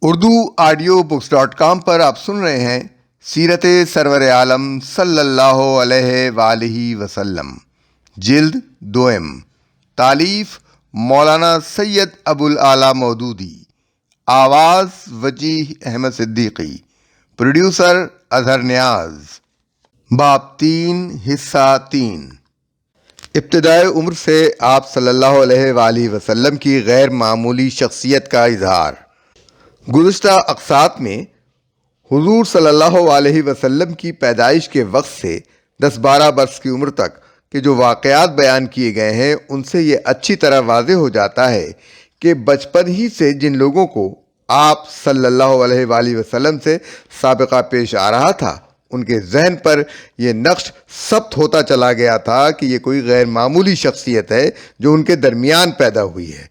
Urdu audio books .com پر آپ سن رہے ہیں سیرت سرور عالم صلی اللہ علیہ وآلہ وسلم، جلد دوئم، تالیف مولانا سید ابو العلا مودودی، آواز وجیح احمد صدیقی، پروڈیوسر اظہر نیاز۔ باب 3، حصہ 3۔ ابتدائے عمر سے آپ صلی اللہ علیہ وآلہ وسلم کی غیر معمولی شخصیت کا اظہار۔ گزشتہ اقساط میں حضور صلی اللہ علیہ وسلم کی پیدائش کے وقت سے 10-12 برس کی عمر تک کے جو واقعات بیان کیے گئے ہیں ان سے یہ اچھی طرح واضح ہو جاتا ہے کہ بچپن ہی سے جن لوگوں کو آپ صلی اللہ علیہ وآلہ وسلم سے سابقہ پیش آ رہا تھا ان کے ذہن پر یہ نقش ثبت ہوتا چلا گیا تھا کہ یہ کوئی غیر معمولی شخصیت ہے جو ان کے درمیان پیدا ہوئی ہے۔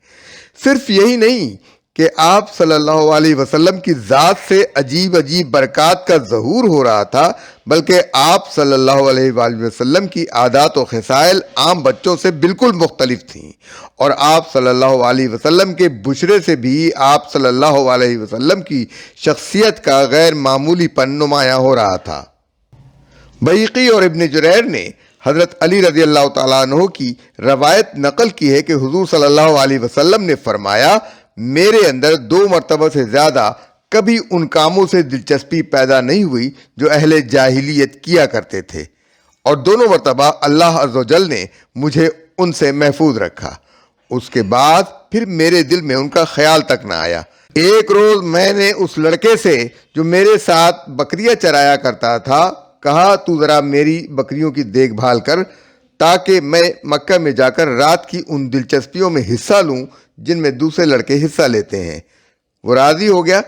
صرف یہی نہیں کہ آپ صلی اللہ علیہ وسلم کی ذات سے عجیب برکات کا ظہور ہو رہا تھا، بلکہ آپ صلی اللہ علیہ وآلہ وسلم کی عادات و خصائل عام بچوں سے بالکل مختلف تھیں، اور آپ صلی اللہ علیہ وسلم کے بشرے سے بھی آپ صلی اللہ علیہ وسلم کی شخصیت کا غیر معمولی پن نمایاں ہو رہا تھا۔ بیہقی اور ابن جریر نے حضرت علی رضی اللہ تعالیٰ عنہ کی روایت نقل کی ہے کہ حضور صلی اللہ علیہ وسلم نے فرمایا، میرے اندر 2 مرتبہ سے زیادہ کبھی ان کاموں سے دلچسپی پیدا نہیں ہوئی جو اہل جاہلیت کیا کرتے تھے، اور دونوں مرتبہ اللہ عز و جل نے مجھے ان سے محفوظ رکھا۔ اس کے بعد پھر میرے دل میں ان کا خیال تک نہ آیا۔ ایک روز میں نے اس لڑکے سے جو میرے ساتھ بکریاں چرایا کرتا تھا کہا، تو ذرا میری بکریوں کی دیکھ بھال کر تاکہ میں مکہ میں جا کر رات کی ان دلچسپیوں میں حصہ لوں جن میں دوسرے لڑکے حصہ لیتے ہیں۔ وہ راضی ہو گیا۔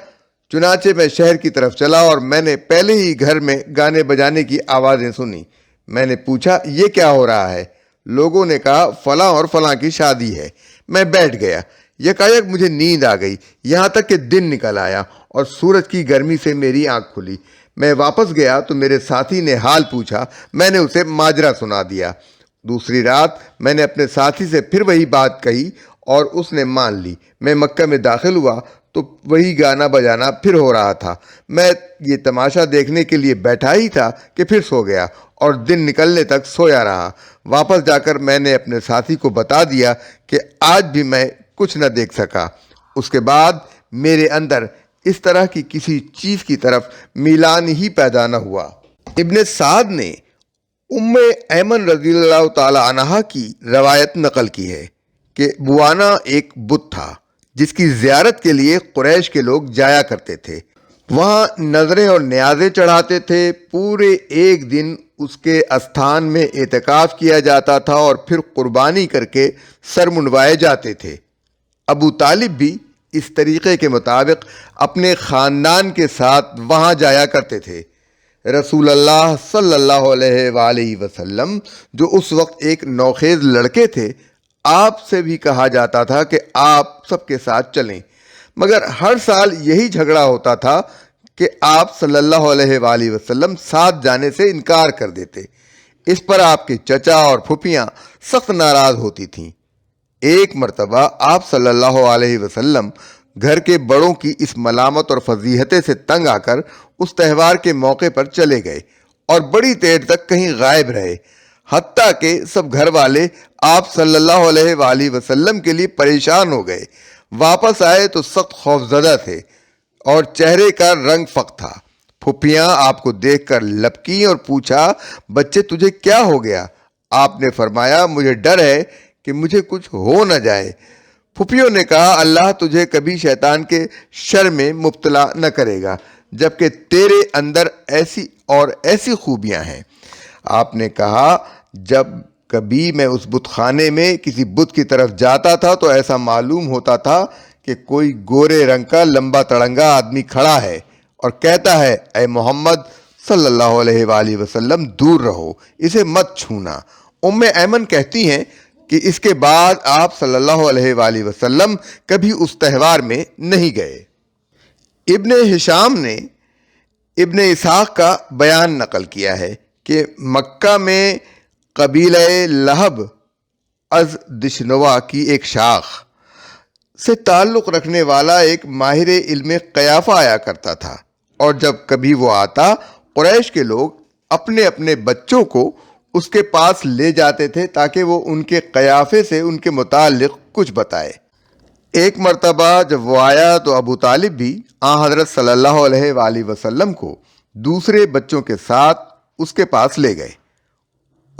چنانچہ میں شہر کی طرف چلا اور میں نے پہلے ہی گھر میں گانے بجانے کی آوازیں سنی۔ میں نے پوچھا، یہ کیا ہو رہا ہے؟ لوگوں نے کہا، فلاں اور فلاں کی شادی ہے۔ میں بیٹھ گیا۔ یکایک مجھے نیند آ گئی، یہاں تک کہ دن نکل آیا اور سورج کی گرمی سے میری آنکھ کھلی۔ میں واپس گیا تو میرے ساتھی نے حال پوچھا۔ میں نے اسے ماجرا سنا دیا۔ دوسری رات میں نے اپنے ساتھی سے پھر وہی بات کہی اور اس نے مان لی۔ میں مکہ میں داخل ہوا تو وہی گانا بجانا پھر ہو رہا تھا۔ میں یہ تماشا دیکھنے کے لیے بیٹھا ہی تھا کہ پھر سو گیا اور دن نکلنے تک سویا رہا۔ واپس جا کر میں نے اپنے ساتھی کو بتا دیا کہ آج بھی میں کچھ نہ دیکھ سکا۔ اس کے بعد میرے اندر اس طرح کی کسی چیز کی طرف میلان ہی پیدا نہ ہوا۔ ابن سعد نے ام ایمن رضی اللہ تعالی عنہا کی روایت نقل کی ہے کہ بوانا ایک بت تھا جس کی زیارت کے لیے قریش کے لوگ جایا کرتے تھے۔ وہاں نظریں اور نیازیں چڑھاتے تھے۔ پورے ایک دن اس کے استھان میں اعتکاف کیا جاتا تھا اور پھر قربانی کر کے سر منڈوائے جاتے تھے۔ ابو طالب بھی اس طریقے کے مطابق اپنے خاندان کے ساتھ وہاں جایا کرتے تھے۔ رسول اللہ صلی اللہ علیہ وآلہ وسلم جو اس وقت ایک نوخیز لڑکے تھے، آپ سے بھی کہا جاتا تھا کہ آپ سب کے ساتھ چلیں، مگر ہر سال یہی جھگڑا ہوتا تھا کہ آپ صلی اللہ علیہ وآلہ وسلم ساتھ جانے سے انکار کر دیتے۔ اس پر آپ کے چچا اور پھوپھیاں سخت ناراض ہوتی تھیں۔ ایک مرتبہ آپ صلی اللہ علیہ وسلم گھر کے بڑوں کی اس ملامت اور فضیحتیں سے تنگ آ کر اس تہوار کے موقع پر چلے گئے اور بڑی دیر تک کہیں غائب رہے، حتیٰ کہ سب گھر والے آپ صلی اللہ علیہ وآلہ وسلم کے لیے پریشان ہو گئے۔ واپس آئے تو سخت خوفزدہ تھے اور چہرے کا رنگ فق تھا۔ پھوپھیاں آپ کو دیکھ کر لپکیں اور پوچھا، بچے تجھے کیا ہو گیا؟ آپ نے فرمایا، مجھے ڈر ہے کہ مجھے کچھ ہو نہ جائے۔ پھوپھیوں نے کہا، اللہ تجھے کبھی شیطان کے شر میں مبتلا نہ کرے گا، جبکہ تیرے اندر ایسی اور ایسی خوبیاں ہیں۔ آپ نے کہا، جب کبھی میں اس بت خانے میں کسی بت کی طرف جاتا تھا تو ایسا معلوم ہوتا تھا کہ کوئی گورے رنگ کا لمبا تڑنگا آدمی کھڑا ہے اور کہتا ہے، اے محمد صلی اللہ علیہ وآلہ وسلم، دور رہو، اسے مت چھونا۔ ام ایمن کہتی ہیں کہ اس کے بعد آپ صلی اللہ علیہ وآلہ وسلم کبھی اس تہوار میں نہیں گئے۔ ابن ہشام نے ابن اسحاق کا بیان نقل کیا ہے کہ مکہ میں قبیلہ لہب از دشنوا کی ایک شاخ سے تعلق رکھنے والا ایک ماہر علم قیافہ آیا کرتا تھا، اور جب کبھی وہ آتا قریش کے لوگ اپنے اپنے بچوں کو اس کے پاس لے جاتے تھے تاکہ وہ ان کے قیافے سے ان کے متعلق کچھ بتائے۔ ایک مرتبہ جب وہ آیا تو ابو طالب بھی حضرت صلی اللہ علیہ وآلہ وسلم کو دوسرے بچوں کے ساتھ اس کے پاس لے گئے۔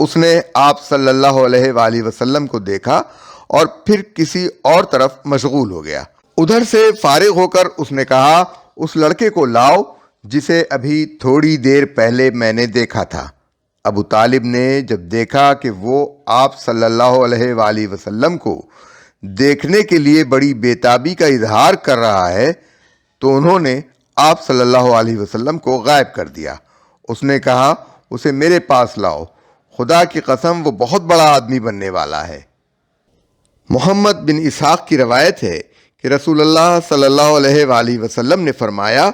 اس نے آپ صلی اللہ علیہ وآلہ وسلم کو دیکھا اور پھر کسی اور طرف مشغول ہو گیا۔ ادھر سے فارغ ہو کر اس نے کہا، اس لڑکے کو لاؤ جسے ابھی تھوڑی دیر پہلے میں نے دیکھا تھا۔ ابو طالب نے جب دیکھا کہ وہ آپ صلی اللہ علیہ وآلہ وسلم کو دیکھنے کے لیے بڑی بےتابی کا اظہار کر رہا ہے تو انہوں نے آپ صلی اللہ علیہ وسلم کو غائب کر دیا۔ اس نے کہا، اسے میرے پاس لاؤ، خدا کی قسم وہ بہت بڑا آدمی بننے والا ہے۔ محمد بن اسحاق کی روایت ہے کہ رسول اللہ صلی اللہ علیہ وآلہ وسلم نے فرمایا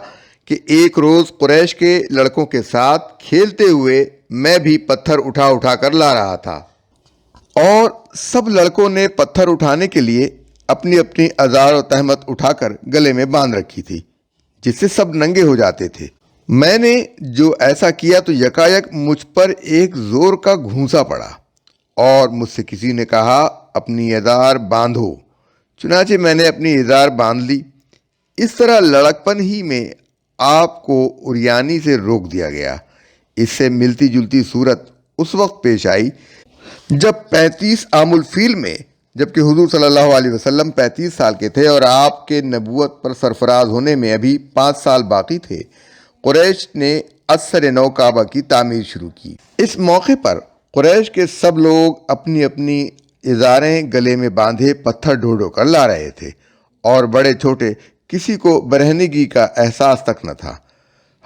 کہ ایک روز قریش کے لڑکوں کے ساتھ کھیلتے ہوئے میں بھی پتھر اٹھا اٹھا کر لا رہا تھا، اور سب لڑکوں نے پتھر اٹھانے کے لیے اپنی اپنی ازار و تہمت اٹھا کر گلے میں باندھ رکھی تھی، جس سے سب ننگے ہو جاتے تھے۔ میں نے جو ایسا کیا تو یکایک مجھ پر ایک زور کا گھونسا پڑا اور مجھ سے کسی نے کہا، اپنی ازار باندھو۔ چنانچہ میں نے اپنی ازار باندھ لی۔ اس طرح لڑکپن ہی میں آپ کو عریانی سے روک دیا گیا۔ اس سے ملتی جلتی صورت اس وقت پیش آئی جب 35 عام الفیل میں، جبکہ حضور صلی اللہ علیہ وسلم 35 سال کے تھے اور آپ کے نبوت پر سرفراز ہونے میں ابھی 5 سال باقی تھے، قریش نے ازسر نو کعبہ کی تعمیر شروع کی۔ اس موقع پر قریش کے سب لوگ اپنی اپنی ازاریں گلے میں باندھے پتھر ڈھو ڈھو کر لا رہے تھے، اور بڑے چھوٹے کسی کو برہنگی کا احساس تک نہ تھا۔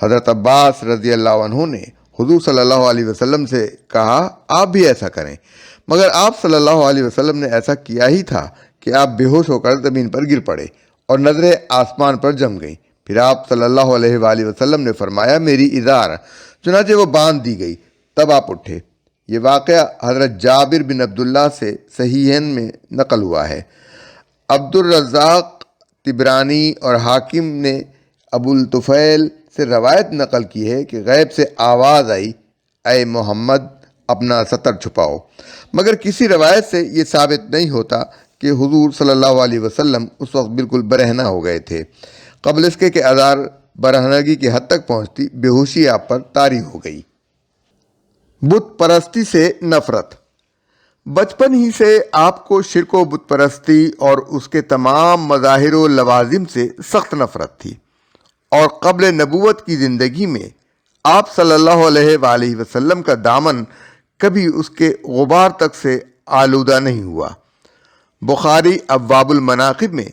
حضرت عباس رضی اللہ عنہ نے حضور صلی اللہ علیہ وسلم سے کہا، آپ بھی ایسا کریں، مگر آپ صلی اللہ علیہ وسلم نے ایسا کیا ہی تھا کہ آپ بے ہوش ہو کر زمین پر گر پڑے اور نظریں آسمان پر جم گئیں۔ پھر آپ صلی اللہ علیہ وآلہ وسلم نے فرمایا، میری ازار، چنانچہ وہ باندھ دی گئی، تب آپ اٹھے۔ یہ واقعہ حضرت جابر بن عبداللہ سے صحیحین میں نقل ہوا ہے۔ عبد الرزاق طبرانی اور حاکم نے ابو الطفیل سے روایت نقل کی ہے کہ غیب سے آواز آئی، اے محمد اپنا ستر چھپاؤ، مگر کسی روایت سے یہ ثابت نہیں ہوتا کہ حضور صلی اللہ علیہ وسلم اس وقت بالکل برہنہ ہو گئے تھے۔ قبل اس کے کہ ازار برہنگی کی حد تک پہنچتی، بے ہوشی آپ پر طاری ہو گئی۔ بت پرستی سے نفرت۔ بچپن ہی سے آپ کو شرک و بت پرستی اور اس کے تمام مظاہر و لوازم سے سخت نفرت تھی، اور قبل نبوت کی زندگی میں آپ صلی اللہ علیہ وآلہ وسلم کا دامن کبھی اس کے غبار تک سے آلودہ نہیں ہوا۔ بخاری ابواب المناقب میں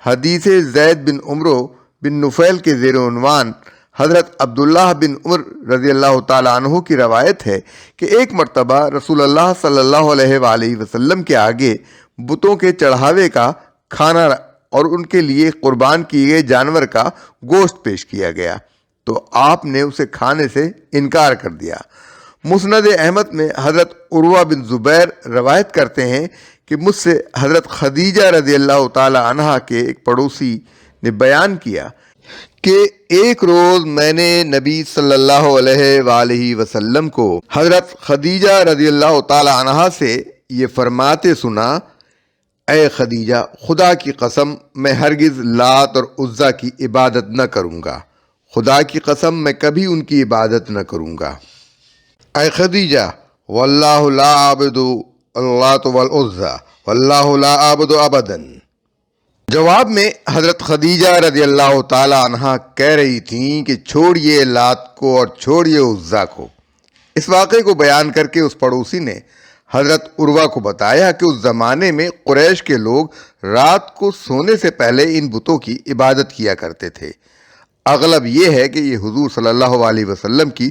حدیث زید بن عمرو بن نفیل کے زیر عنوان حضرت عبداللہ بن عمر رضی اللہ تعالیٰ عنہ کی روایت ہے کہ ایک مرتبہ رسول اللہ صلی اللہ علیہ وآلہ وسلم کے آگے بتوں کے چڑھاوے کا کھانا اور ان کے لیے قربان کیے گئے جانور کا گوشت پیش کیا گیا تو آپ نے اسے کھانے سے انکار کر دیا۔ مسند احمد میں حضرت عروہ بن زبیر روایت کرتے ہیں کہ مجھ سے حضرت خدیجہ رضی اللہ تعالیٰ عنہا کے ایک پڑوسی نے بیان کیا کہ ایک روز میں نے نبی صلی اللہ علیہ وآلہ وسلم کو حضرت خدیجہ رضی اللہ تعالیٰ عنہا سے یہ فرماتے سنا، اے خدیجہ، خدا کی قسم میں ہرگز لات اور عزیٰ کی عبادت نہ کروں گا، خدا کی قسم میں کبھی ان کی عبادت نہ کروں گا۔ اے خدیجہ، واللہ لا عبد اللات والعزیٰ واللہ لا عبد ابدا۔ جواب میں حضرت خدیجہ رضی اللہ تعالیٰ عنہ کہہ رہی تھیں کہ چھوڑیے لات کو اور چھوڑیے عزیٰ کو۔ اس واقعے کو بیان کر کے اس پڑوسی نے حضرت عروہ کو بتایا کہ اس زمانے میں قریش کے لوگ رات کو سونے سے پہلے ان بتوں کی عبادت کیا کرتے تھے۔ اغلب یہ ہے کہ یہ حضور صلی اللہ علیہ وسلم کی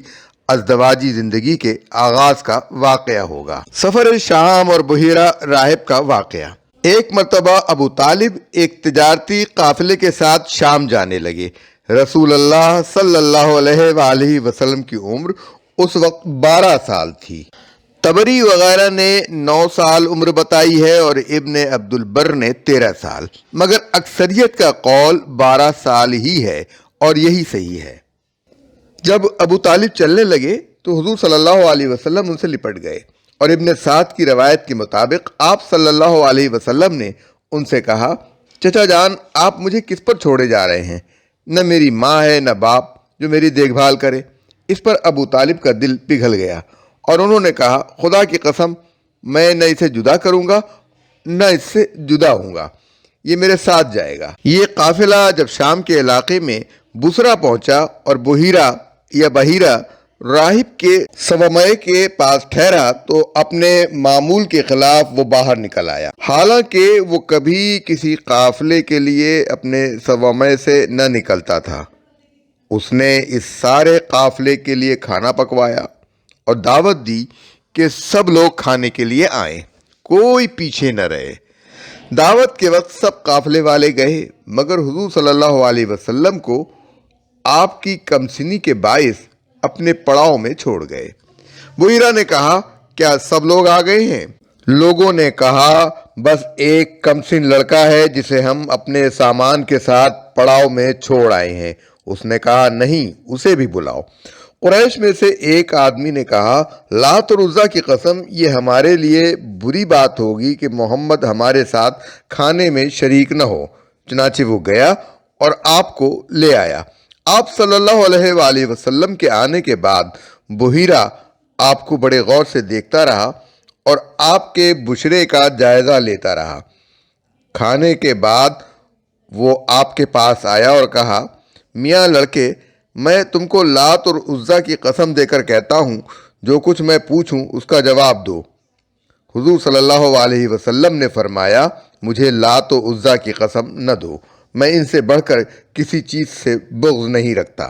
ازدواجی زندگی کے آغاز کا واقعہ ہوگا۔ سفر شام اور بحیرہ راہب کا واقعہ۔ ایک مرتبہ ابو طالب ایک تجارتی قافلے کے ساتھ شام جانے لگے۔ رسول اللہ صلی اللہ علیہ وآلہ وسلم کی عمر اس وقت 12 سال تھی۔ تبری وغیرہ نے 9 سال عمر بتائی ہے اور ابن عبد البر نے 13 سال، مگر اکثریت کا قول 12 سال ہی ہے اور یہی صحیح ہے۔ جب ابو طالب چلنے لگے تو حضور صلی اللہ علیہ وسلم ان سے لپٹ گئے، اور ابن سعد کی روایت کے مطابق آپ صلی اللہ علیہ وسلم نے ان سے کہا، چچا جان، آپ مجھے کس پر چھوڑے جا رہے ہیں؟ نہ میری ماں ہے نہ باپ جو میری دیکھ بھال کرے۔ اس پر ابو طالب کا دل پگھل گیا اور انہوں نے کہا، خدا کی قسم، میں نہ اسے جدا کروں گا نہ اس سے جدا ہوں گا، یہ میرے ساتھ جائے گا۔ یہ قافلہ جب شام کے علاقے میں بسرا پہنچا اور بحیرہ یا بحیرہ راہب کے سومئے کے پاس ٹھہرا تو اپنے معمول کے خلاف وہ باہر نکل آیا، حالانکہ وہ کبھی کسی قافلے کے لیے اپنے سومئے سے نہ نکلتا تھا۔ اس نے اس سارے قافلے کے لیے کھانا پکوایا اور دعوت دی کہ سب لوگ کھانے کے لیے آئیں، کوئی پیچھے نہ رہے۔ دعوت کے وقت سب قافلے والے گئے، مگر حضور صلی اللہ علیہ وسلم کو آپ کی کمسنی کے باعث اپنے پڑاؤ میں چھوڑ گئے۔ بحیرہ نے کہا، کیا سب لوگ آ گئے ہیں؟ لوگوں نے کہا، بس ایک کمسن لڑکا ہے جسے ہم اپنے سامان کے ساتھ پڑاؤ میں چھوڑ آئے ہیں۔ اس نے کہا، نہیں، اسے بھی بلاؤ۔ قریش میں سے ایک آدمی نے کہا، لات اور عزا کی قسم، یہ ہمارے لیے بری بات ہوگی کہ محمد ہمارے ساتھ کھانے میں شریک نہ ہو۔ چنانچہ وہ گیا اور آپ کو لے آیا۔ آپ صلی اللہ علیہ وآلہ وسلم کے آنے کے بعد بحیرہ آپ کو بڑے غور سے دیکھتا رہا اور آپ کے بشرے کا جائزہ لیتا رہا۔ کھانے کے بعد وہ آپ کے پاس آیا اور کہا، میاں لڑکے، میں تم کو لات اور عزا کی قسم دے کر کہتا ہوں، جو کچھ میں پوچھوں اس کا جواب دو۔ حضور صلی اللہ علیہ وسلم نے فرمایا، مجھے لات و عزا کی قسم نہ دو، میں ان سے بڑھ کر کسی چیز سے بغض نہیں رکھتا۔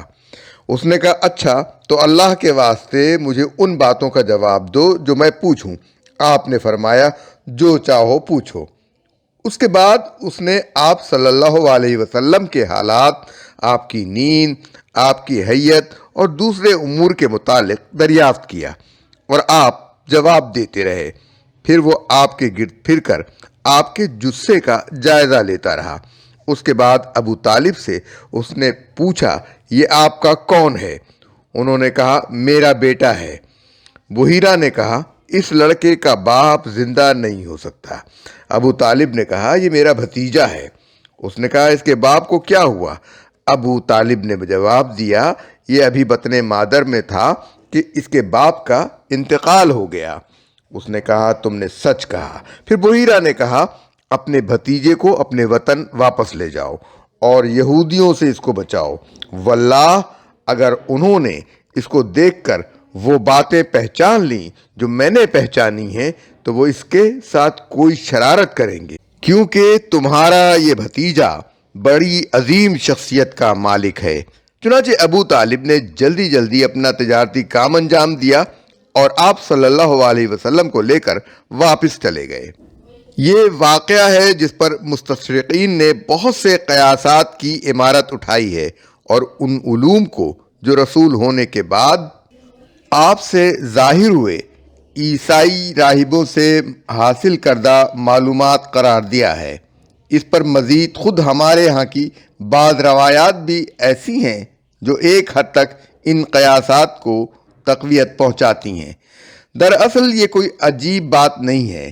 اس نے کہا، اچھا تو اللہ کے واسطے مجھے ان باتوں کا جواب دو جو میں پوچھوں۔ آپ نے فرمایا، جو چاہو پوچھو۔ اس کے بعد اس نے آپ صلی اللہ علیہ وسلم کے حالات، آپ کی نیند، آپ کی حیت اور دوسرے امور کے متعلق دریافت کیا اور آپ جواب دیتے رہے۔ پھر وہ آپ کے گرد پھر کر آپ کے جثے کا جائزہ لیتا رہا۔ اس کے بعد ابو طالب سے اس نے پوچھا، یہ آپ کا کون ہے؟ انہوں نے کہا، میرا بیٹا ہے۔ بحیرہ نے کہا، اس لڑکے کا باپ زندہ نہیں ہو سکتا۔ ابو طالب نے کہا، یہ میرا بھتیجا ہے۔ اس نے کہا، اس کے باپ کو کیا ہوا؟ ابو طالب نے جواب دیا، یہ ابھی بطن مادر میں تھا کہ اس کے باپ کا انتقال ہو گیا۔ اس نے کہا، تم نے سچ کہا۔ پھر بحیرہ نے کہا، اپنے بھتیجے کو اپنے وطن واپس لے جاؤ اور یہودیوں سے اس کو بچاؤ۔ واللہ اگر انہوں نے اس کو دیکھ کر وہ باتیں پہچان لیں جو میں نے پہچانی ہیں تو وہ اس کے ساتھ کوئی شرارت کریں گے، کیونکہ تمہارا یہ بھتیجا بڑی عظیم شخصیت کا مالک ہے۔ چنانچہ ابو طالب نے جلدی جلدی اپنا تجارتی کام انجام دیا اور آپ صلی اللہ علیہ وسلم کو لے کر واپس چلے گئے۔ یہ واقعہ ہے جس پر مستشرقین نے بہت سے قیاسات کی عمارت اٹھائی ہے اور ان علوم کو جو رسول ہونے کے بعد آپ سے ظاہر ہوئے عیسائی راہبوں سے حاصل کردہ معلومات قرار دیا ہے۔ اس پر مزید خود ہمارے ہاں کی بعض روایات بھی ایسی ہیں جو ایک حد تک ان قیاسات کو تقویت پہنچاتی ہیں۔ دراصل یہ کوئی عجیب بات نہیں ہے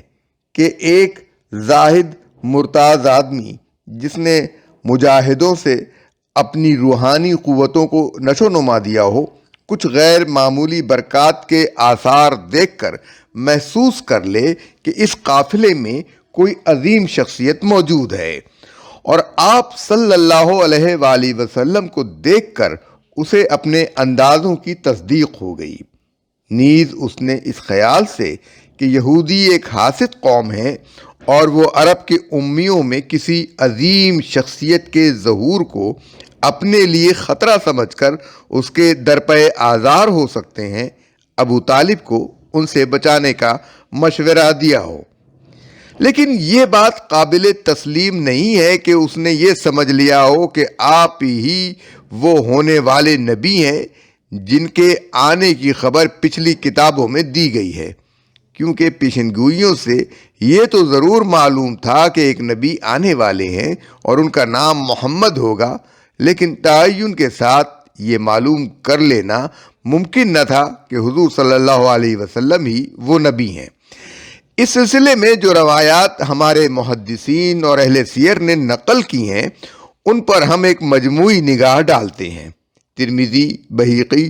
کہ ایک زاہد مرتاض آدمی جس نے مجاہدوں سے اپنی روحانی قوتوں کو نشو نما دیا ہو، کچھ غیر معمولی برکات کے آثار دیکھ کر محسوس کر لے کہ اس قافلے میں کوئی عظیم شخصیت موجود ہے، اور آپ صلی اللہ علیہ وآلہ وسلم کو دیکھ کر اسے اپنے اندازوں کی تصدیق ہو گئی۔ نیز اس نے اس خیال سے کہ یہودی ایک حاسد قوم ہے اور وہ عرب کے امیوں میں کسی عظیم شخصیت کے ظہور کو اپنے لیے خطرہ سمجھ کر اس کے درپے آزار ہو سکتے ہیں، ابو طالب کو ان سے بچانے کا مشورہ دیا ہو۔ لیکن یہ بات قابل تسلیم نہیں ہے کہ اس نے یہ سمجھ لیا ہو کہ آپ ہی وہ ہونے والے نبی ہیں جن کے آنے کی خبر پچھلی کتابوں میں دی گئی ہے۔ کیونکہ پیشنگوئیوں سے یہ تو ضرور معلوم تھا کہ ایک نبی آنے والے ہیں اور ان کا نام محمد ہوگا، لیکن تعین کے ساتھ یہ معلوم کر لینا ممکن نہ تھا کہ حضور صلی اللہ علیہ وسلم ہی وہ نبی ہیں۔ اس سلسلے میں جو روایات ہمارے محدثین اور اہل سیر نے نقل کی ہیں ان پر ہم ایک مجموعی نگاہ ڈالتے ہیں۔ ترمذی، بہیقی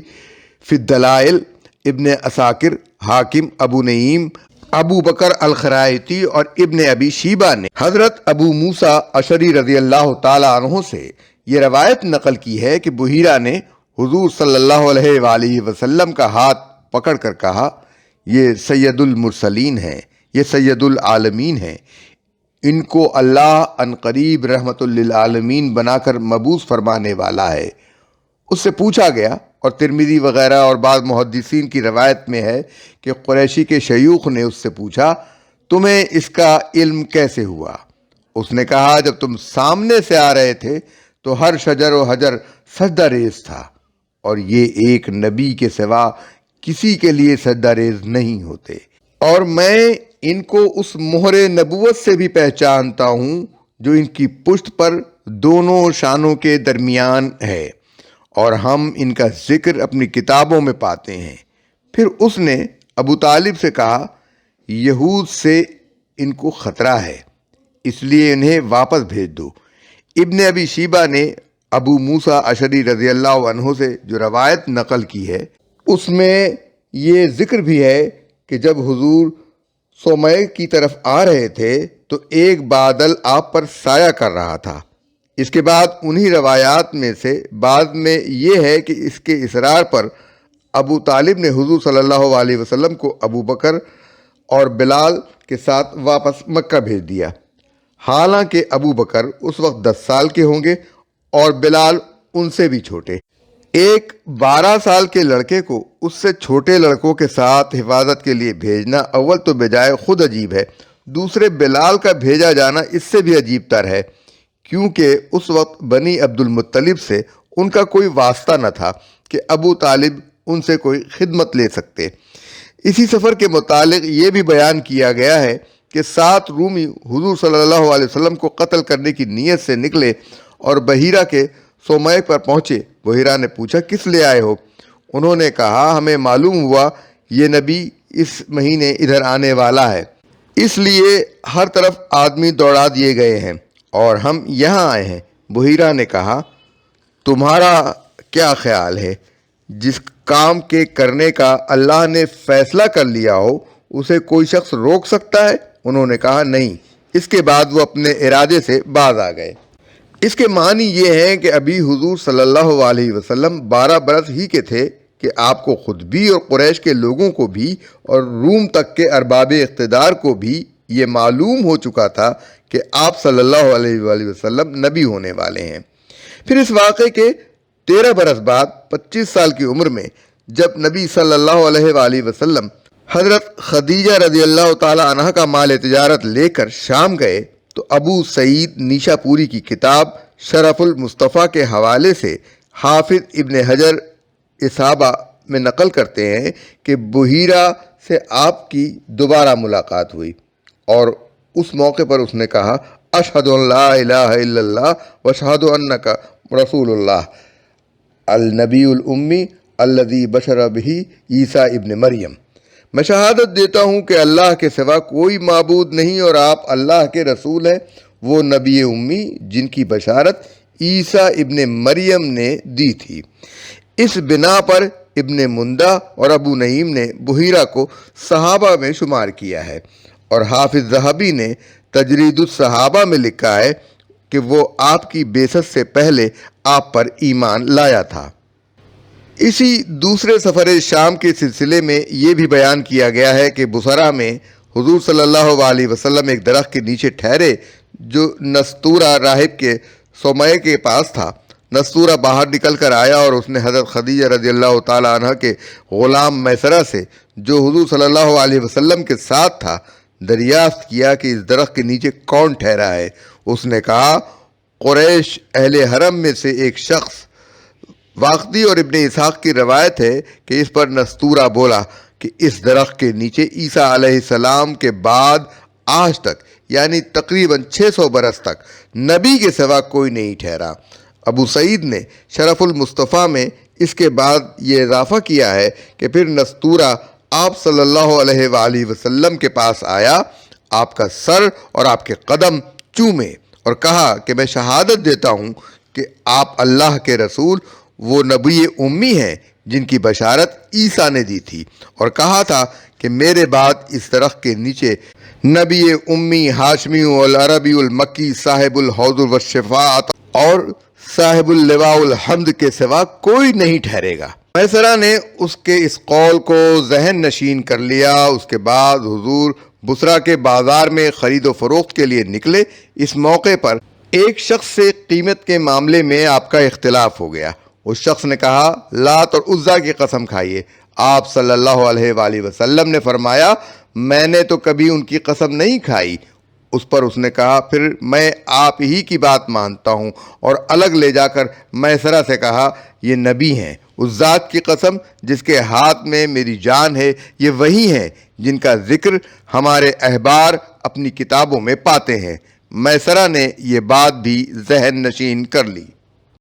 فی الدلائل، ابن عساکر، حاکم، ابو نعیم، ابو بکر الخرائطی اور ابن ابی شیبہ نے حضرت ابو موسیٰ اشعری رضی اللہ تعالیٰ عنہ سے یہ روایت نقل کی ہے کہ بحیرہ نے حضور صلی اللہ علیہ وآلہ وسلم کا ہاتھ پکڑ کر کہا، یہ سید المرسلین ہیں، یہ سید العالمین ہیں، ان کو اللہ ان قریب رحمت للعالمین بنا کر مبعوث فرمانے والا ہے۔ اس سے پوچھا گیا، اور ترمذی وغیرہ اور بعض محدثین کی روایت میں ہے کہ قریشی کے شیوخ نے اس سے پوچھا، تمہیں اس کا علم کیسے ہوا؟ اس نے کہا، جب تم سامنے سے آ رہے تھے تو ہر شجر و حجر سجدہ ریز تھا، اور یہ ایک نبی کے سوا کسی کے لیے سجدہ ریز نہیں ہوتے، اور میں ان کو اس مہر نبوت سے بھی پہچانتا ہوں جو ان کی پشت پر دونوں شانوں کے درمیان ہے، اور ہم ان کا ذکر اپنی کتابوں میں پاتے ہیں۔ پھر اس نے ابو طالب سے کہا، یہود سے ان کو خطرہ ہے، اس لیے انہیں واپس بھیج دو۔ ابن ابی شیبہ نے ابو موسیٰ اشعری رضی اللہ عنہ سے جو روایت نقل کی ہے اس میں یہ ذکر بھی ہے کہ جب حضور سومے کی طرف آ رہے تھے تو ایک بادل آپ پر سایہ کر رہا تھا۔ اس کے بعد انہی روایات میں سے بعض میں یہ ہے کہ اس کے اصرار پر ابو طالب نے حضور صلی اللہ علیہ وسلم کو ابو بکر اور بلال کے ساتھ واپس مکہ بھیج دیا، حالانکہ ابو بکر اس وقت 10 سال کے ہوں گے اور بلال ان سے بھی چھوٹے۔ ایک 12 سال کے لڑکے کو اس سے چھوٹے لڑکوں کے ساتھ حفاظت کے لیے بھیجنا اول تو بجائے خود عجیب ہے، دوسرے بلال کا بھیجا جانا اس سے بھی عجیب تر ہے، کیونکہ اس وقت بنی عبد المطلب سے ان کا کوئی واسطہ نہ تھا کہ ابو طالب ان سے کوئی خدمت لے سکتے۔ اسی سفر کے متعلق یہ بھی بیان کیا گیا ہے کہ 7 رومی حضور صلی اللہ علیہ وسلم کو قتل کرنے کی نیت سے نکلے اور بحیرہ کے سومے پر پہنچے۔ بحیرہ نے پوچھا، کس لیے آئے ہو؟ انہوں نے کہا، ہمیں معلوم ہوا یہ نبی اس مہینے ادھر آنے والا ہے، اس لیے ہر طرف آدمی دوڑا دیے گئے ہیں اور ہم یہاں آئے ہیں۔ بحیرہ نے کہا، تمہارا کیا خیال ہے؟ جس کام کے کرنے کا اللہ نے فیصلہ کر لیا ہو اسے کوئی شخص روک سکتا ہے؟ انہوں نے کہا، نہیں۔ اس کے بعد وہ اپنے ارادے سے باز آ گئے۔ اس کے معنی یہ ہے کہ ابھی حضور صلی اللہ علیہ وسلم 12 برس ہی کے تھے کہ آپ کو خود بھی اور قریش کے لوگوں کو بھی اور روم تک کے ارباب اقتدار کو بھی یہ معلوم ہو چکا تھا کہ آپ صلی اللہ علیہ وآلہ وسلم نبی ہونے والے ہیں۔ پھر اس واقعے کے 13 برس بعد 25 سال کی عمر میں جب نبی صلی اللہ علیہ وآلہ وسلم حضرت خدیجہ رضی اللہ تعالی عنہ کا مال تجارت لے کر شام گئے تو ابو سعید نیشا پوری کی کتاب شرف المصطفیٰ کے حوالے سے حافظ ابن حجر اصابہ میں نقل کرتے ہیں کہ بحیرہ سے آپ کی دوبارہ ملاقات ہوئی، اور اس موقع پر اس نے کہا، اشہد ان لا الہ الا اللہ واشہد انک رسول اللہ النبی الامی الذی بشر بہ عیسیٰ ابن مریم۔ میں شہادت دیتا ہوں کہ اللہ کے سوا کوئی معبود نہیں اور آپ اللہ کے رسول ہیں، وہ نبی امی جن کی بشارت عیسیٰ ابن مریم نے دی تھی۔ اس بنا پر ابن مندہ اور ابو نعیم نے بحیرہ کو صحابہ میں شمار کیا ہے، اور حافظ ذہبی نے تجرید الصحابہ میں لکھا ہے کہ وہ آپ کی بعثت سے پہلے آپ پر ایمان لایا تھا۔ اسی دوسرے سفر شام کے سلسلے میں یہ بھی بیان کیا گیا ہے کہ بصرہ میں حضور صلی اللہ علیہ وسلم ایک درخت کے نیچے ٹھہرے جو نستورہ راہب کے سومے کے پاس تھا۔ نستورہ باہر نکل کر آیا اور اس نے حضرت خدیجہ رضی اللہ تعالی عنہ کے غلام میسرہ سے، جو حضور صلی اللہ علیہ وسلم کے ساتھ تھا، دریافت کیا کہ اس درخت کے نیچے کون ٹھہرا ہے؟ اس نے کہا، قریش اہل حرم میں سے ایک شخص۔ واقدی اور ابن اسحاق کی روایت ہے کہ اس پر نستورہ بولا کہ اس درخت کے نیچے عیسیٰ علیہ السلام کے بعد آج تک یعنی تقریباً 600 برس تک نبی کے سوا کوئی نہیں ٹھہرا۔ ابو سعید نے شرف المصطفیٰ میں اس کے بعد یہ اضافہ کیا ہے کہ پھر نستورہ آپ صلی اللہ علیہ وآلہ وسلم کے پاس آیا، آپ کا سر اور آپ کے قدم چومے اور کہا کہ میں شہادت دیتا ہوں کہ آپ اللہ کے رسول وہ نبی امی ہیں جن کی بشارت عیسیٰ نے دی تھی، اور کہا تھا کہ میرے بعد اس درخت کے نیچے نبی امی ہاشمی العربی المکی صاحب الحوض والشفاعت اور صاحب اللواء الحمد کے سوا کوئی نہیں ٹھہرے گا۔ میسرہ نے اس کے اس قول کو ذہن نشین کر لیا۔ اس کے بعد حضور بصرہ کے بازار میں خرید و فروخت کے لیے نکلے۔ اس موقع پر ایک شخص سے قیمت کے معاملے میں آپ کا اختلاف ہو گیا۔ اس شخص نے کہا لات اور عزیٰ کی قسم کھائیے۔ آپ صلی اللہ علیہ وآلہ وسلم نے فرمایا میں نے تو کبھی ان کی قسم نہیں کھائی۔ اس پر اس نے کہا پھر میں آپ ہی کی بات مانتا ہوں، اور الگ لے جا کر میسرہ سے کہا یہ نبی ہیں، اس ذات کی قسم جس کے ہاتھ میں میری جان ہے، یہ وہی ہیں جن کا ذکر ہمارے احبار اپنی کتابوں میں پاتے ہیں۔ میسرہ نے یہ بات بھی ذہن نشین کر لی۔